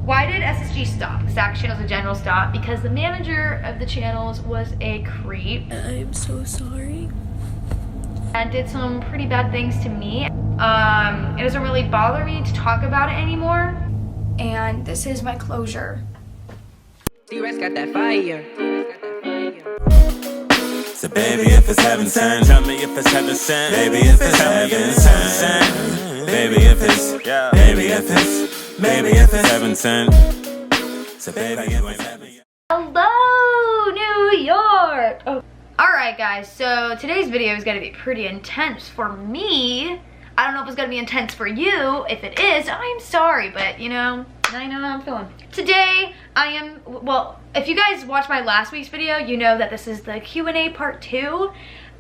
Why did SSG stop? Sax Channels in general stop because the manager of the channels was a creep. I'm so sorry. And did some pretty bad things to me. It doesn't really bother me to talk about it anymore. And this is my closure. D-Rex got that fire. So baby, if it's heaven sent, tell me if it's heaven sent. Baby, if it's heaven sent. Baby, if it's, baby, if it's heaven sent. So baby, if it's heaven sent. Hello, New York. Oh. Alright guys, so today's video is gonna be pretty intense for me. I don't know if it's gonna be intense for you. If it is, I'm sorry, but you know, I know how I'm feeling. Today, well, if you guys watched my last week's video, you know that this is the Q&A part 2,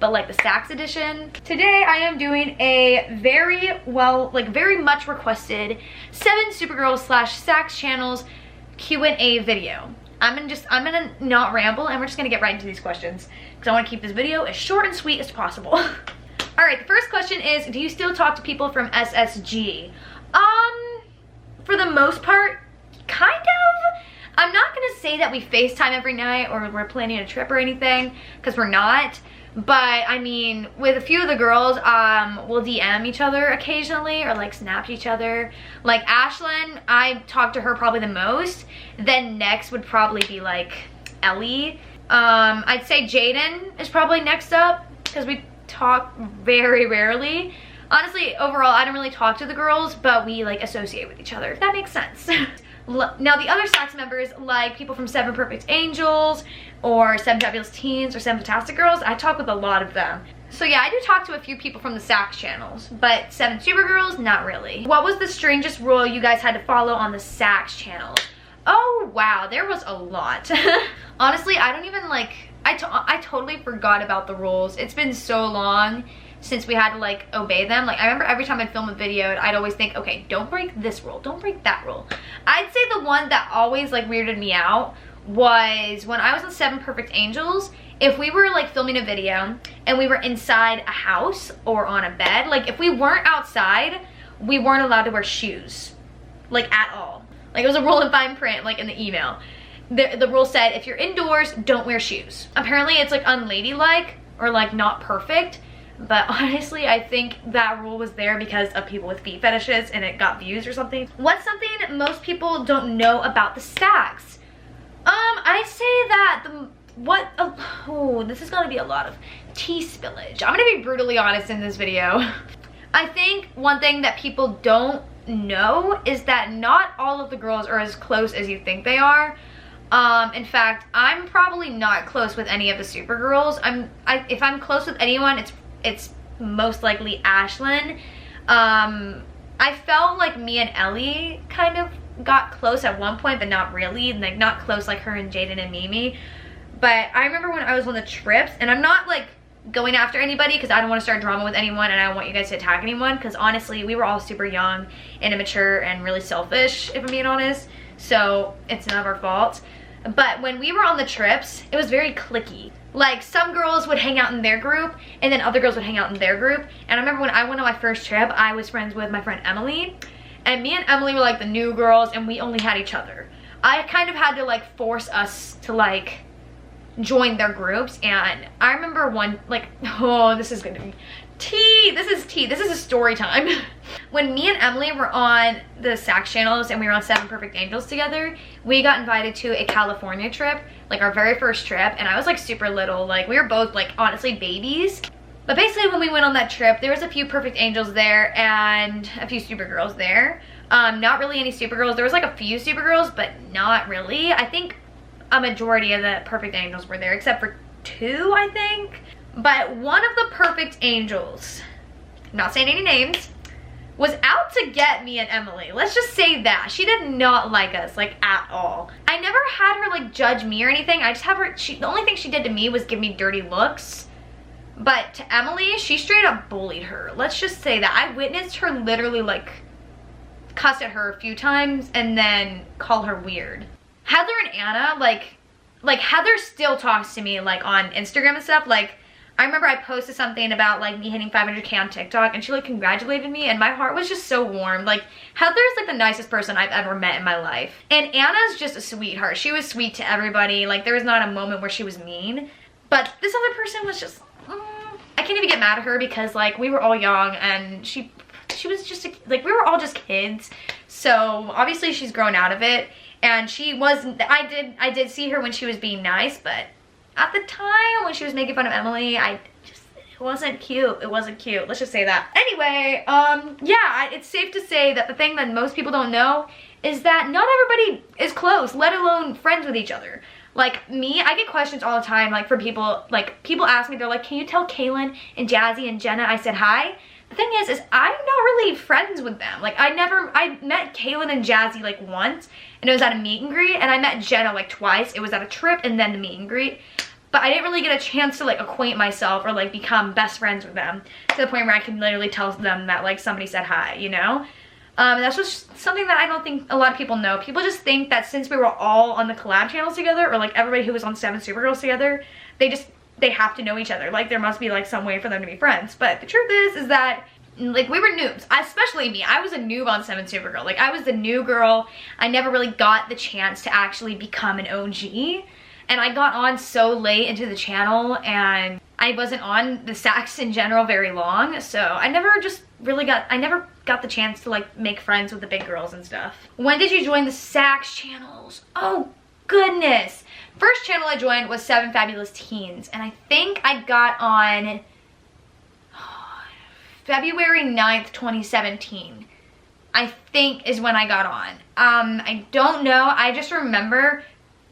but like the Sax edition. Today, I am doing a very much requested SevenSuperGirls / Sax channels Q&A video. I'm gonna not ramble and we're just gonna get right into these questions because I want to keep this video as short and sweet as possible. All right, the first question is, do you still talk to people from SSG? For the most part, kind of. I'm not gonna say that we FaceTime every night or we're planning a trip or anything, because we're not. But I mean, with a few of the girls, we'll DM each other occasionally or like snap each other. Like Ashlyn, I talk to her probably the most. Then next would probably be like Ellie. I'd say Jaden is probably next up because we talk very rarely. Honestly, overall, I don't really talk to the girls, but we like associate with each other, if that makes sense. Now the other Sax members, like people from 7 Perfect Angels or 7 Fabulous Teens or 7 Fantastic Girls, I talk with a lot of them. So yeah, I do talk to a few people from the Sax channels, but 7Supergirls, not really. What was the strangest rule you guys had to follow on the Sax channels? Oh wow, there was a lot. Honestly, I don't even like, I totally forgot about the rules. It's been so long since we had to like obey them. Like I remember every time I'd film a video, I'd always think, okay, don't break this rule, don't break that rule. I'd say the one that always like weirded me out was when I was on 7 Perfect Angels. If we were like filming a video and we were inside a house or on a bed, like if we weren't outside, we weren't allowed to wear shoes, like at all. Like it was a rule in fine print, like in the email. The rule said, if you're indoors, don't wear shoes. Apparently it's like unladylike or like not perfect. But honestly, I think that rule was there because of people with feet fetishes and it got views or something. What's something most people don't know about the Sax? I'd say that this is gonna be a lot of tea spillage. I'm gonna be brutally honest in this video. I think one thing that people don't know is that not all of the girls are as close as you think they are. In fact, I'm probably not close with any of the Supergirls. If I'm close with anyone, it's most likely Ashlyn. I felt like me and Ellie kind of got close at one point, but not really, like not close like her and Jaden and Mimi. But I remember when I was on the trips, and I'm not like going after anybody because I don't want to start drama with anyone and I don't want you guys to attack anyone, because honestly we were all super young and immature and really selfish, if I'm being honest, so it's none of our fault. But when we were on the trips, it was very cliquey. Like some girls would hang out in their group and then other girls would hang out in their group. And I remember when I went on my first trip, I was friends with my friend Emily, and me and Emily were like the new girls and we only had each other. I kind of had to like force us to like join their groups. And I remember one, like, oh, this is gonna be tea. This is a story time. When me and Emily were on the Sax channels and we were on 7 Perfect Angels together, we got invited to a California trip, like our very first trip, and I was like super little. Like we were both like honestly babies. But basically when we went on that trip, there was a few Perfect Angels there and a few Supergirls there. Not really any Supergirls. There was like a few Supergirls, but not really. I think a majority of the Perfect Angels were there, except for 2, I think. But one of the Perfect Angels, I'm not saying any names, was out to get me and Emily. Let's just say that. She did not like us, like, at all. I never had her, like, judge me or anything. I just have her, the only thing she did to me was give me dirty looks. But to Emily, she straight up bullied her. Let's just say that. I witnessed her literally, like, cuss at her a few times and then call her weird. Heather and Anna, like Heather still talks to me, like, on Instagram and stuff. Like, I remember I posted something about like me hitting 500K on TikTok, and she like congratulated me, and my heart was just so warm. Like, Heather's like the nicest person I've ever met in my life. And Anna's just a sweetheart. She was sweet to everybody. Like, there was not a moment where she was mean. But this other person was just, I can't even get mad at her because like we were all young, and she was just like, we were all just kids. So obviously she's grown out of it, and she was, I did see her when she was being nice, but at the time when she was making fun of Emily, it wasn't cute. It wasn't cute. Let's just say that. Anyway, yeah, it's safe to say that the thing that most people don't know is that not everybody is close, let alone friends with each other. Like me, I get questions all the time, like from people, like people ask me, they're like, can you tell Kaylin and Jazzy and Jenna I said hi? The thing is I'm not really friends with them. Like I met Kaylin and Jazzy like once, and it was at a meet and greet, and I met Jenna like twice. It was at a trip and then the meet and greet. But I didn't really get a chance to like acquaint myself or like become best friends with them to the point where I can literally tell them that like somebody said hi, you know? That's just something that I don't think a lot of people know. People just think that since we were all on the collab channels together, or like everybody who was on 7Supergirls together, they have to know each other. Like there must be like some way for them to be friends. But the truth is that like we were noobs, especially me. I was a noob on 7Supergirl. Like I was the new girl. I never really got the chance to actually become an OG. And I got on so late into the channel, and I wasn't on the Sax in general very long, so I never got the chance to like make friends with the big girls and stuff. When did you join the Sax channels? Oh goodness. First channel I joined was 7 Fabulous Teens, and I think I got on February 9th, 2017. I think is when I got on. I don't know, I just remember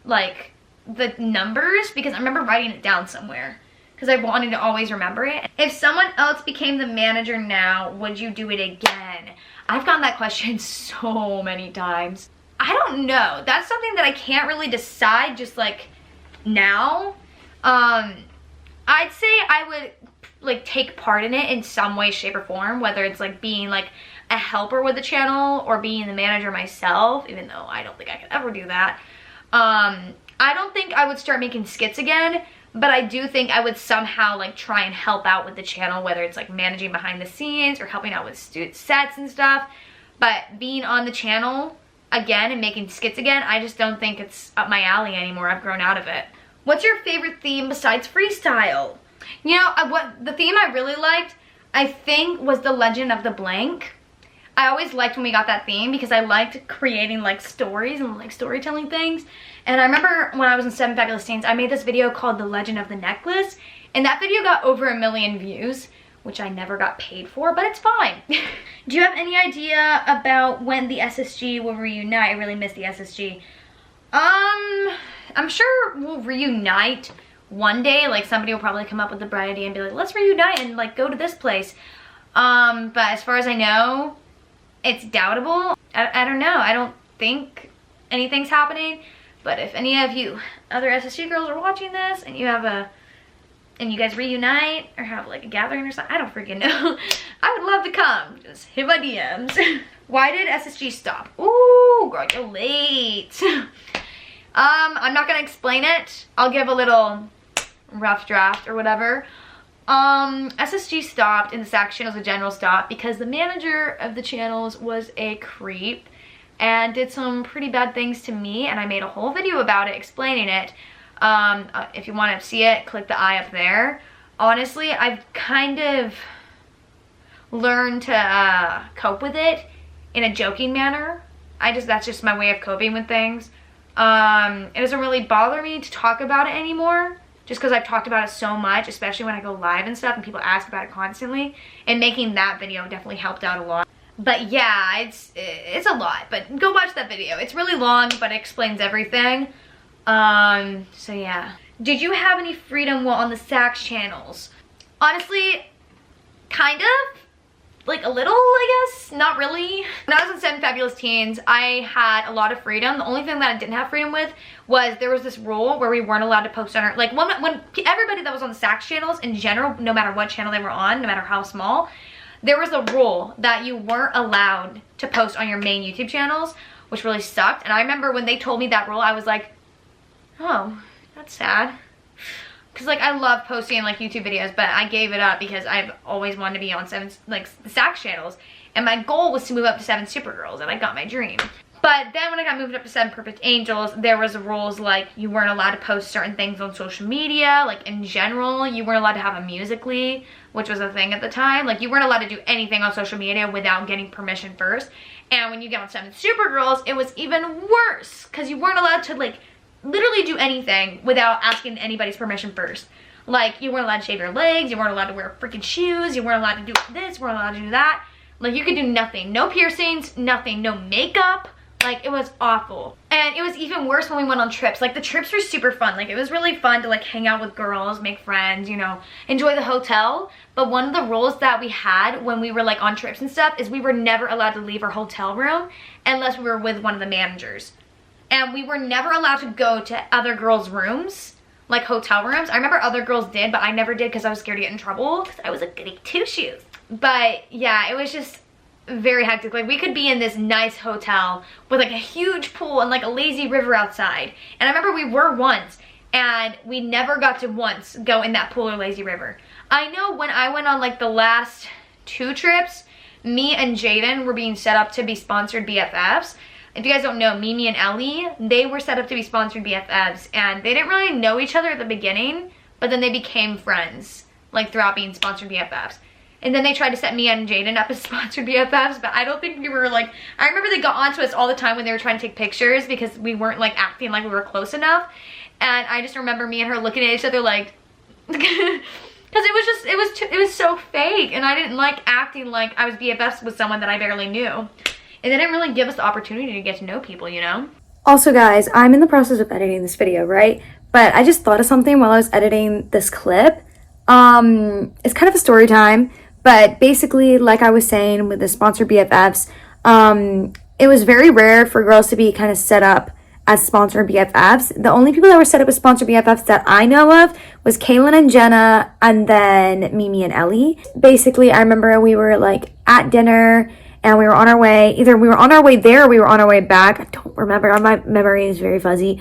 like the numbers because I remember writing it down somewhere because I wanted to always remember it. If someone else became the manager now, would you do it again? I've gotten that question so many times. I don't know. That's something that I can't really decide just like now. I'd say I would like take part in it in some way, shape, or form, whether it's like being like a helper with the channel or being the manager myself, even though I don't think I could ever do that. I don't think I would start making skits again, but I do think I would somehow like try and help out with the channel, whether it's like managing behind the scenes or helping out with sets and stuff. But being on the channel again and making skits again, I just don't think it's up my alley anymore. I've grown out of it. What's your favorite theme besides freestyle? You know, what the theme I really liked, I think, was the Legend of the Blank. I always liked when we got that theme because I liked creating like stories and like storytelling things. And I remember when I was in 7 Fabulous Teens, I made this video called The Legend of the Necklace, and that video got over 1 million views, which I never got paid for, but it's fine. Do you have any idea about when the SSG will reunite? I really miss the SSG. I'm sure we'll reunite one day. Like somebody will probably come up with the bright idea and be like, let's reunite and like go to this place. But as far as I know, it's doubtable. I don't know. I don't think anything's happening. But if any of you other SSG girls are watching this and you have and you guys reunite or have like a gathering or something, I don't freaking know. I would love to come. Just hit my DMs. Why did SSG stop? Ooh, girl, you're late. I'm not gonna explain it. I'll give a little rough draft or whatever. SSG stopped and the Sax channels in general stopped because the manager of the channels was a creep and did some pretty bad things to me, and I made a whole video about it explaining it. If you want to see it, click the eye up there. Honestly, I've kind of learned to cope with it in a joking manner. That's just my way of coping with things. It doesn't really bother me to talk about it anymore, just because I've talked about it so much, especially when I go live and stuff and people ask about it constantly, and making that video definitely helped out a lot. But yeah, it's a lot, but go watch that video. It's really long, but it explains everything. So yeah. Did you have any freedom while on the Sax channels? Honestly, kind of. Like a little, I guess. Not really. When I was in 7 Fabulous Teens, I had a lot of freedom. The only thing that I didn't have freedom with was there was this rule where we weren't allowed to post on our, like when everybody that was on the Sax channels in general, no matter what channel they were on, no matter how small, there was a rule that you weren't allowed to post on your main YouTube channels, which really sucked. And I remember when they told me that rule, I was like, oh, that's sad. because like I love posting like YouTube videos, but I gave it up because I've always wanted to be on the Sax channels, and my goal was to move up to SevenSuperGirls, and I got my dream. But then when I got moved up to 7 Perfect Angels, there was rules like you weren't allowed to post certain things on social media. Like in general, you weren't allowed to have a Musical.ly, which was a thing at the time. Like you weren't allowed to do anything on social media without getting permission first. And when you get on 7SuperGirls, it was even worse because you weren't allowed to like literally do anything without asking anybody's permission first. Like you weren't allowed to shave your legs, you weren't allowed to wear freaking shoes, you weren't allowed to do this, you weren't allowed to do that. Like you could do nothing. No piercings, nothing, no makeup. Like it was awful. And it was even worse when we went on trips. Like the trips were super fun. Like it was really fun to like hang out with girls, make friends, you know, enjoy the hotel. But one of the rules that we had when we were like on trips and stuff is we were never allowed to leave our hotel room unless we were with one of the managers. And we were never allowed to go to other girls' rooms, like hotel rooms. I remember other girls did, but I never did because I was scared to get in trouble because I was a goody two-shoes. But yeah, it was just very hectic. Like we could be in this nice hotel with like a huge pool and like a lazy river outside. And I remember we were once, and we never got to once go in that pool or lazy river. I know when I went on like the last 2 trips, me and Jaden were being set up to be sponsored BFFs. If you guys don't know, Mimi and Ellie, they were set up to be sponsored BFFs, and they didn't really know each other at the beginning, but then they became friends, like throughout being sponsored BFFs. And then they tried to set me and Jaden up as sponsored BFFs, but I don't think we were like, I remember they got onto us all the time when they were trying to take pictures because we weren't like acting like we were close enough. And I just remember me and her looking at each other like, because it was so fake, and I didn't like acting like I was BFFs with someone that I barely knew. And they didn't really give us the opportunity to get to know people, you know? Also guys, I'm in the process of editing this video, right? But I just thought of something while I was editing this clip. It's kind of a story time. But basically, like I was saying with the sponsored BFFs, it was very rare for girls to be kind of set up as sponsored BFFs. The only people that were set up as sponsored BFFs that I know of was Kaylin and Jenna, and then Mimi and Ellie. Basically, I remember we were like at dinner and we were on our way. Either we were on our way there or we were on our way back. I don't remember. My memory is very fuzzy.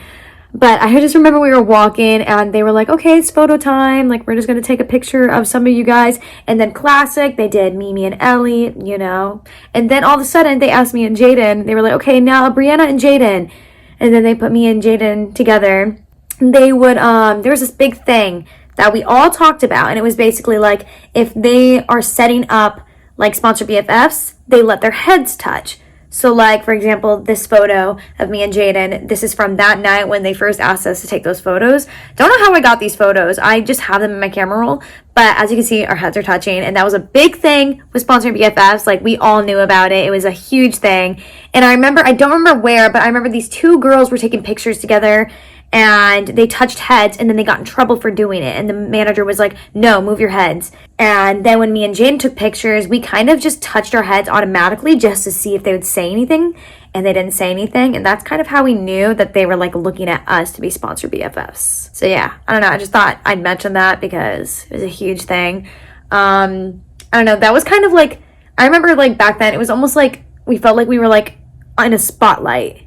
But I just remember we were walking and they were like, okay, it's photo time. Like, we're just going to take a picture of some of you guys. And then classic, they did Mimi and Ellie, you know. And then all of a sudden, they asked me and Jaden. They were like, okay, now Brianna and Jaden. And then they put me and Jaden together. And they would, there was this big thing that we all talked about. And it was basically like, if they are setting up, like, sponsored BFFs, they let their heads touch. So like, for example, this photo of me and Jaden, this is from that night when they first asked us to take those photos. Don't know how I got these photos. I just have them in my camera roll. But as you can see, our heads are touching. And that was a big thing with sponsored BFFs. Like, we all knew about it. It was a huge thing. And I remember, I don't remember where, but I remember these 2 girls were taking pictures together. And they touched heads, and then they got in trouble for doing it. And the manager was like, no, move your heads. And then when me and Jaden took pictures, we kind of just touched our heads automatically just to see if they would say anything. And they didn't say anything. And that's kind of how we knew that they were like looking at us to be sponsored BFFs. So yeah, I don't know. I just thought I'd mention that because it was a huge thing. I don't know. That was kind of like, I remember like back then, it was almost like we felt like we were like in a spotlight.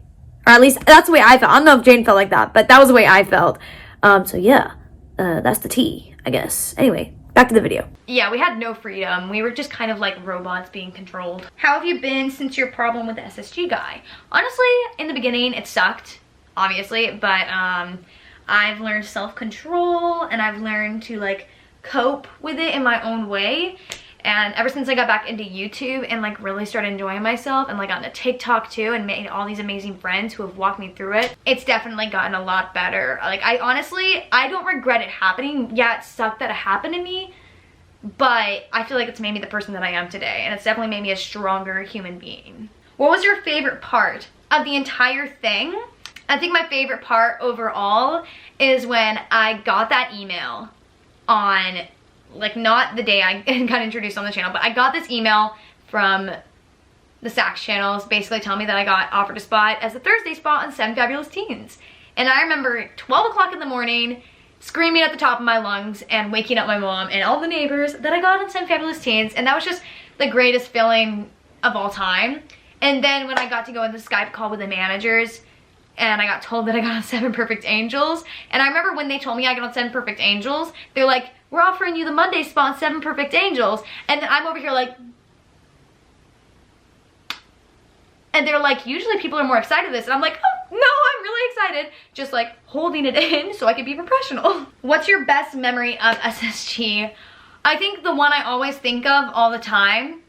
Or at least that's the way I felt. I don't know if Jane felt like that, but that was the way I felt. So yeah, that's the tea, I guess. Anyway, back to the video. Yeah, we had no freedom. We were just kind of like robots being controlled. How have you been since your problem with the SSG guy? Honestly, in the beginning, it sucked, obviously, but I've learned self-control, and I've learned to like cope with it in my own way. And ever since I got back into YouTube and like really started enjoying myself and like got into TikTok too and made all these amazing friends who have walked me through it, it's definitely gotten a lot better. Like, I honestly, I don't regret it happening. Yeah, it sucked that it happened to me, but I feel like it's made me the person that I am today, and it's definitely made me a stronger human being. What was your favorite part of the entire thing? I think my favorite part overall is when I got that email on, like, not the day I got introduced on the channel, but I got this email from the Sax channels basically telling me that I got offered a spot as a Thursday spot on 7 Fabulous Teens. And I remember 12 o'clock in the morning screaming at the top of my lungs and waking up my mom and all the neighbors that I got on 7 Fabulous Teens, and that was just the greatest feeling of all time. And then when I got to go in the Skype call with the managers, and I got told that I got on 7 Perfect Angels. And I remember when they told me I got on 7 Perfect Angels, they're like, we're offering you the Monday spot on 7 Perfect Angels. And then I'm over here like, and they're like, usually people are more excited for this. And I'm like, oh, no, I'm really excited. Just like holding it in so I can be professional. What's your best memory of SSG? I think the one I always think of all the time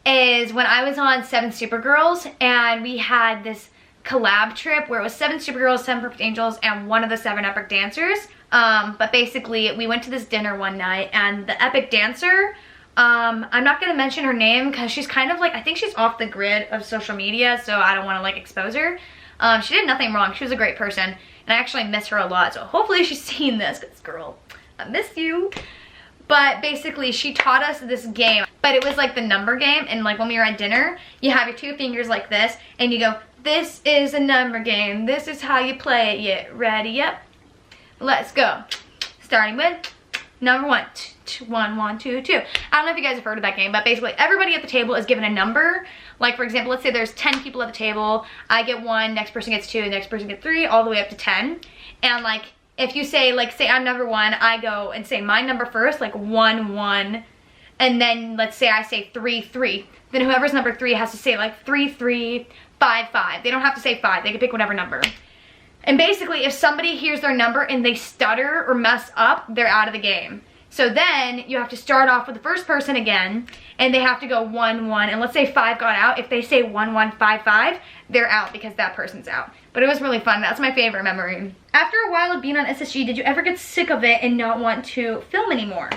is when I was on 7SuperGirls and we had this collab trip where it was 7SuperGirls, 7 Perfect Angels, and one of the 7 epic dancers. But basically we went to this dinner one night and the epic dancer, I'm not gonna mention her name because she's kind of like, I think she's off the grid of social media, so I don't want to like expose her. She did nothing wrong. She was a great person and I actually miss her a lot, so hopefully she's seen this, because girl, I miss you. But basically she taught us this game, but it was like the number game, and like when we were at dinner, you have your 2 fingers like this and you go, this is a number game, this is how you play it. Yeah, ready? Yep, let's go. Starting with number 1. 1, 1, 2, 2. I don't know if you guys have heard of that game, but basically everybody at the table is given a number. Like for example, let's say there's 10 people at the table. I get 1, next person gets 2, next person gets 3, all the way up to 10. And like if you say, like say I'm number 1, I go and say my number first, like 1, 1. And then let's say I say 3, 3. Then whoever's number 3 has to say like 3, 3, 5, 5. They don't have to say 5. They can pick whatever number. And basically if somebody hears their number and they stutter or mess up, they're out of the game. So then you have to start off with the first person again, and they have to go 1, 1, and let's say 5 got out. If they say 1, 1, 5, 5, they're out because that person's out. But it was really fun. That's my favorite memory. After a while of being on SSG, did you ever get sick of it and not want to film anymore?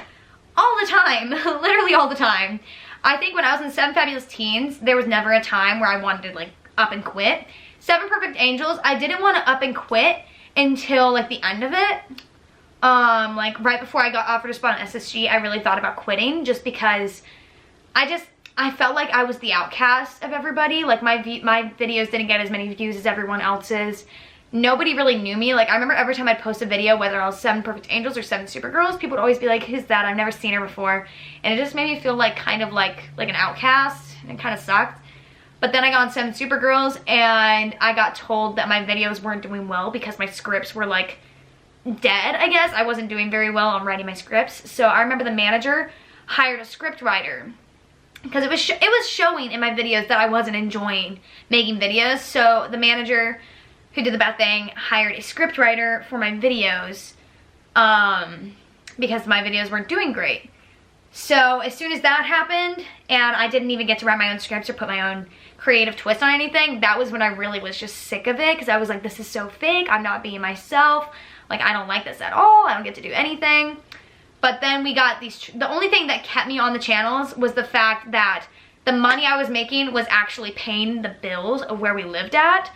All the time, literally all the time. I think when I was in 7 Fabulous Teens, there was never a time where I wanted to like up and quit. 7 Perfect Angels, I didn't want to up and quit until like the end of it. Like right before I got offered a spot on SSG, I really thought about quitting just because I felt like I was the outcast of everybody. Like my videos didn't get as many views as everyone else's. Nobody really knew me. Like I remember every time I'd post a video, whether I was 7 Perfect Angels or 7SuperGirls, people would always be like, who's that? I've never seen her before. And it just made me feel like kind of like an outcast, and it kind of sucked. But then I got on 7SuperGirls and I got told that my videos weren't doing well because my scripts were like dead, I guess. I wasn't doing very well on writing my scripts. So I remember the manager hired a script writer because it was showing in my videos that I wasn't enjoying making videos. So the manager who did the bad thing hired a script writer for my videos because my videos weren't doing great. So as soon as that happened and I didn't even get to write my own scripts or put my own creative twist on anything, that was when I really was just sick of it, because I was like, this is so fake. I'm not being myself. Like, I don't like this at all. I don't get to do anything. But then we got these, the only thing that kept me on the channels was the fact that the money I was making was actually paying the bills of where we lived at.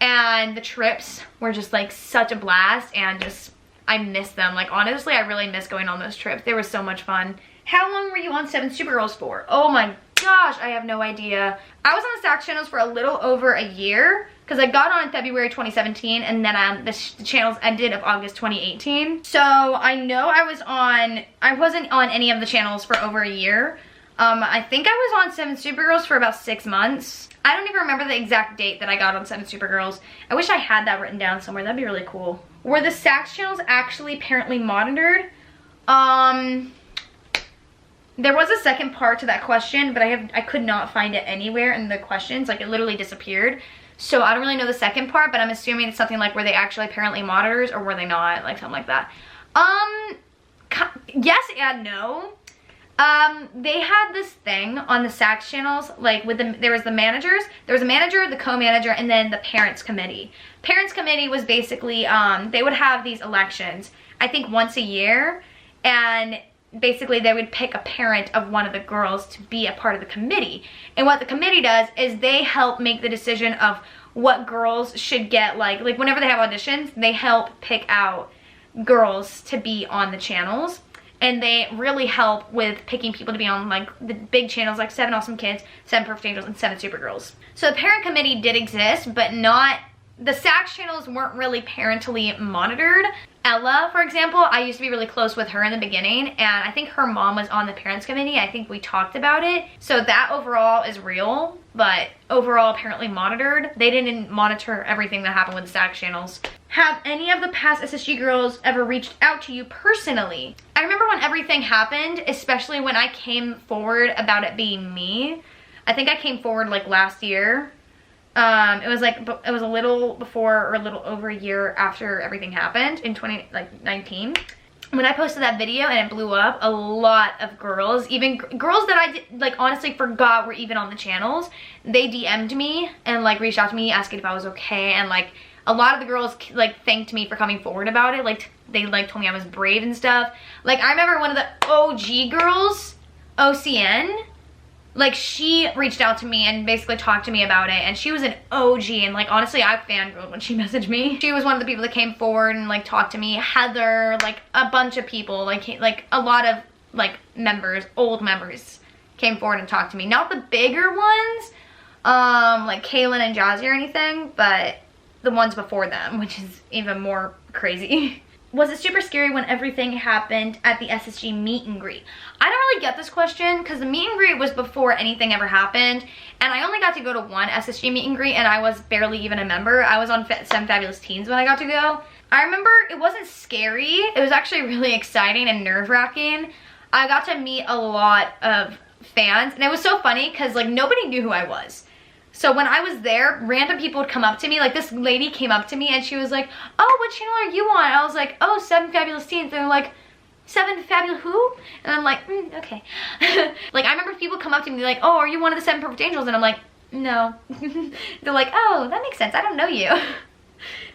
And the trips were just like such a blast, and just, I miss them. Like honestly, I really miss going on those trips. They were so much fun. How long were you on 7SuperGirls for? Oh my gosh, I have no idea. I was on the Sax channels for a little over a year, because I got on in February 2017, and then the channels ended of August 2018. So I know I wasn't on any of the channels for over a year. I think I was on 7SuperGirls for about 6 months. I don't even remember the exact date that I got on 7SuperGirls. I wish I had that written down somewhere. That'd be really cool. Were the Sax channels actually parentally monitored? There was a second part to that question, but I could not find it anywhere in the questions. Like, it literally disappeared. So I don't really know the second part, but I'm assuming it's something like, were they actually parentally monitors or were they not? Like something like that. Yes and no. They had this thing on the Sax channels, like there was the managers, there was a manager, the co-manager, and then the parents committee. Parents committee was basically, they would have these elections, I think once a year, and basically they would pick a parent of one of the girls to be a part of the committee. And what the committee does is they help make the decision of what girls should get, like whenever they have auditions, they help pick out girls to be on the channels. And they really help with picking people to be on like the big channels like 7 Awesome Kids, 7 Perfect Angels, and 7SuperGirls. So the parent committee did exist, but not, the Sax channels weren't really parentally monitored. Ella, for example, I used to be really close with her in the beginning, and I think her mom was on the parents committee. I think we talked about it. So that overall is real, but overall apparently monitored. They didn't monitor everything that happened with the static channels. Have any of the past SSG girls ever reached out to you personally? I remember when everything happened, especially when I came forward about it being me. I think I came forward like last year. It was a little before or a little over a year after everything happened in 2019. When I posted that video and it blew up, a lot of girls, even girls that I like honestly forgot were even on the channels, they DM'd me and like reached out to me asking if I was okay, and like a lot of the girls like thanked me for coming forward about it. Like they like told me I was brave and stuff. Like I remember one of the OG girls, OCN, like she reached out to me and basically talked to me about it, and she was an OG, and like honestly I fangirled when she messaged me. She was one of the people that came forward and like talked to me. Heather, like a bunch of people, like a lot of like members, old members came forward and talked to me. Not the bigger ones, like Kaylin and Jazzy or anything, but the ones before them, which is even more crazy. Was it super scary when everything happened at the SSG meet and greet? I don't really get this question because the meet and greet was before anything ever happened, and I only got to go to one SSG meet and greet, and I was barely even a member. I was on Seven Fabulous Teens when I got to go. I remember it wasn't scary. It was actually really exciting and nerve-wracking. I got to meet a lot of fans, and it was so funny because like nobody knew who I was. So when I was there, random people would come up to me. Like this lady came up to me and she was like, oh, what channel are you on? And I was like, oh, Seven Fabulous Teens. And they're like, Seven Fabulous who? And I'm like, okay. Like I remember people come up to me like, oh, are you one of the Seven Perfect Angels? And I'm like, no. They're like, oh, that makes sense. I don't know you.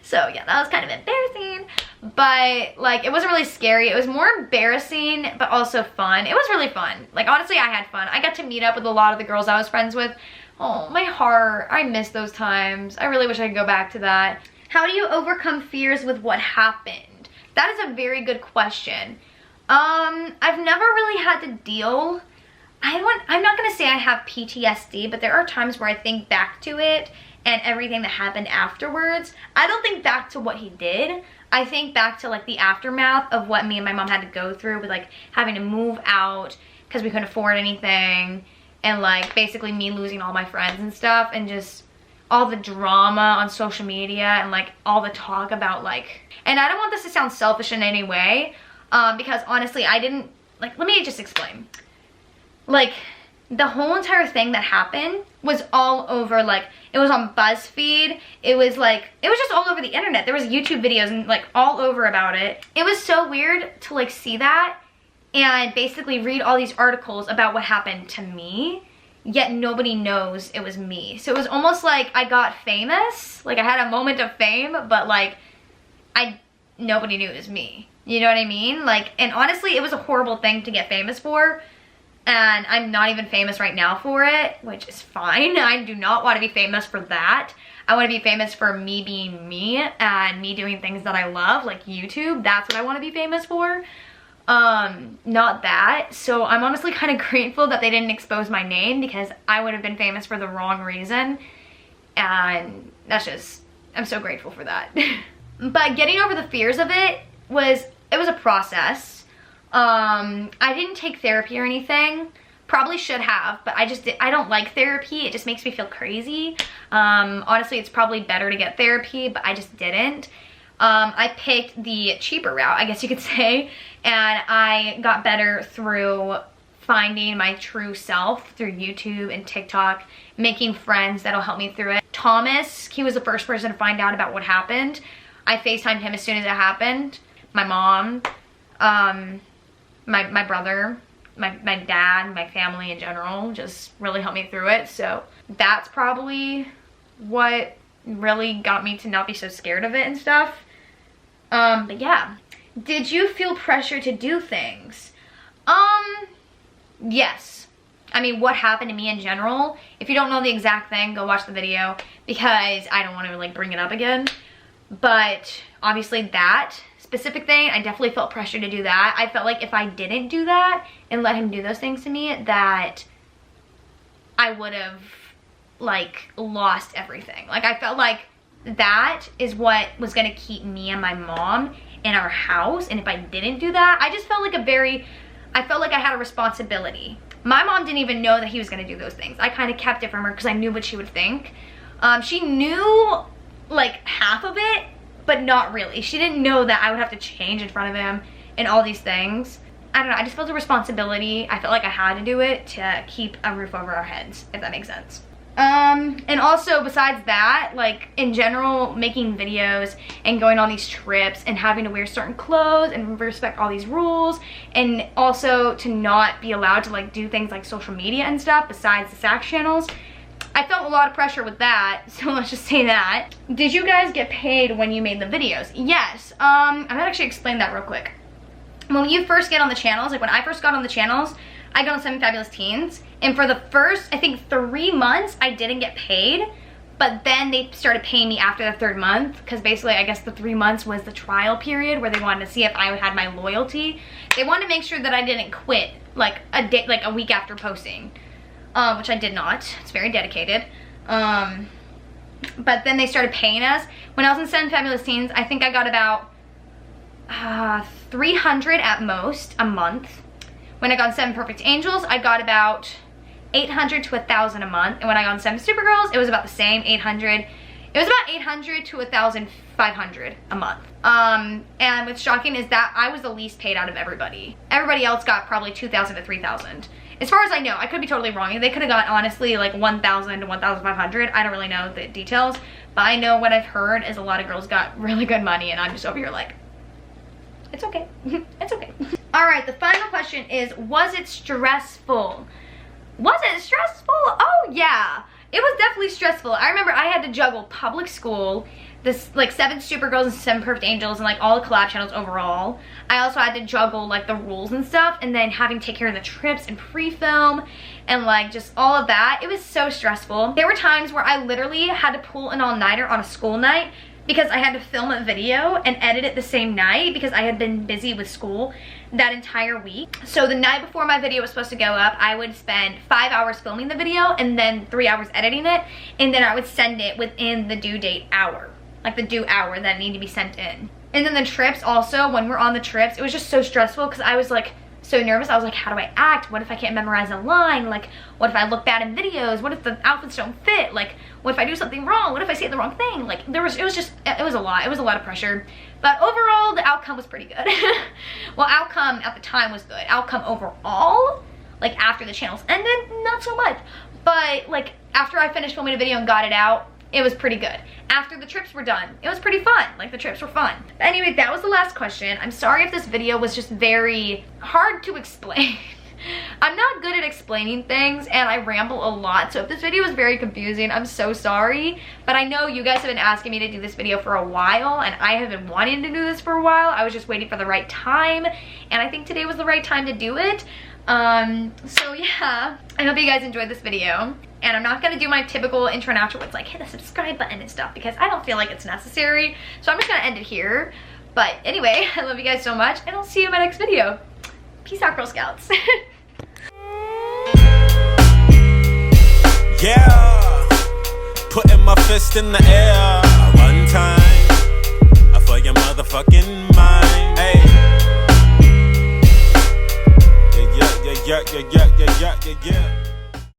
So yeah, that was kind of embarrassing. But like, it wasn't really scary. It was more embarrassing, but also fun. It was really fun. Like honestly, I had fun. I got to meet up with a lot of the girls I was friends with. Oh, my heart. I miss those times. I really wish I could go back to that. How do you overcome fears with what happened? That is a very good question. I've never really had to deal. I'm not gonna say I have PTSD, but there are times where I think back to it and everything that happened afterwards. I don't think back to what he did. I think back to like the aftermath of what me and my mom had to go through with like having to move out because we couldn't afford anything. And like basically me losing all my friends and stuff, and just all the drama on social media and like all the talk about like, and I don't want this to sound selfish in any way, because honestly I didn't, like, let me just explain. Like the whole entire thing that happened was all over, like it was on BuzzFeed, it was just all over the internet. There was YouTube videos and like all over about it. It was so weird to like see that and basically read all these articles about what happened to me, yet nobody knows it was me. So it was almost like I got famous, like I had a moment of fame, but like nobody knew it was me. You know what I mean? Like, and honestly, it was a horrible thing to get famous for, and I'm not even famous right now for it, which is fine. I do not want to be famous for that. I want to be famous for me being me and me doing things that I love, like YouTube. That's what I want to be famous for. Not that. So I'm honestly kind of grateful that they didn't expose my name, because I would have been famous for the wrong reason, and that's just, I'm so grateful for that. But getting over the fears of it was a process. I didn't take therapy or anything. Probably should have, but I don't like therapy. It just makes me feel crazy. Honestly, it's probably better to get therapy, but I just didn't. I picked the cheaper route, I guess you could say, and I got better through finding my true self through YouTube and TikTok, making friends that'll help me through it. Thomas, he was the first person to find out about what happened. I FaceTimed him as soon as it happened. My mom, my brother, my dad, my family in general just really helped me through it. So that's probably what really got me to not be so scared of it and stuff. But yeah. Did you feel pressure to do things? Yes. I mean, what happened to me in general, if you don't know the exact thing, go watch the video, because I don't want to like bring it up again. But obviously that specific thing, I definitely felt pressure to do that. I felt like if I didn't do that and let him do those things to me, that I would have like lost everything. Like I felt like that is what was gonna keep me and my mom in our house, and if I didn't do that, I just felt like I felt like I had a responsibility. My mom didn't even know that he was gonna do those things. I kind of kept it from her because I knew what she would think. She knew like half of it, but not really. She didn't know that I would have to change in front of him and all these things. I don't know, I just felt a responsibility. I felt like I had to do it to keep a roof over our heads, if that makes sense. And also besides that, like in general, making videos and going on these trips and having to wear certain clothes and respect all these rules, and also to not be allowed to like do things like social media and stuff besides the Sax channels, I felt a lot of pressure with that, so let's just say that. Did you guys get paid when you made the videos? Yes. I'm gonna actually explain that real quick. When you first get on the channels, like when I first got on the channels, I got on 7 Fabulous Teens, and for the first, I think 3 months, I didn't get paid, but then they started paying me after the 3rd month, because basically, I guess the 3 months was the trial period where they wanted to see if I had my loyalty. They wanted to make sure that I didn't quit like a week after posting, which I did not. It's very dedicated. But then they started paying us. When I was in 7 Fabulous Teens, I think I got about 300 at most a month. When I got on 7 Perfect Angels, I got about 800 to 1,000 a month. And when I got on 7SuperGirls, it was about the same, 800. It was about 800 to 1,500 a month. And what's shocking is that I was the least paid out of everybody. Everybody else got probably 2,000 to 3,000. As far as I know, I could be totally wrong. They could have got honestly like 1,000 to 1,500. I don't really know the details, but I know what I've heard is a lot of girls got really good money, and I'm just over here like, it's okay. It's okay. All right, the final question is, was it stressful? Was it stressful? Oh yeah, it was definitely stressful. I remember I had to juggle public school, this like 7SuperGirls and 7 Perfect Angels, and like all the collab channels overall. I also had to juggle like the rules and stuff, and then having to take care of the trips and pre-film and like just all of that. It was so stressful. There were times where I literally had to pull an all-nighter on a school night because I had to film a video and edit it the same night because I had been busy with school that entire week. So the night before my video was supposed to go up, I would spend 5 hours filming the video and then 3 hours editing it, and then I would send it within the due date hour, like the due hour that needed to be sent in. And then the trips also, when we're on the trips, it was just so stressful because I was like so nervous. I was like, how do I act? What if I can't memorize a line? Like, what if I look bad in videos? What if the outfits don't fit? Like, what if I do something wrong? What if I say the wrong thing? Like, it was a lot. It was a lot of pressure. But overall, the outcome was pretty good. Well, outcome at the time was good. Outcome overall, like after the channels ended, not so much. But like after I finished filming a video and got it out, it was pretty good. After the trips were done, it was pretty fun. Like, the trips were fun. But anyway, that was the last question. I'm sorry if this video was just very hard to explain. I'm not good at explaining things, and I ramble a lot, so if this video was very confusing, I'm so sorry. But I know you guys have been asking me to do this video for a while, and I have been wanting to do this for a while. I was just waiting for the right time, and I think today was the right time to do it. So yeah, I hope you guys enjoyed this video. And I'm not gonna do my typical intro and outro where it's like hit the subscribe button and stuff, because I don't feel like it's necessary. So I'm just gonna end it here. But anyway, I love you guys so much, and I'll see you in my next video. Peace out, Girl Scouts. Yeah, putting my fist in the air one time for your motherfucking mind. Hey, yeah.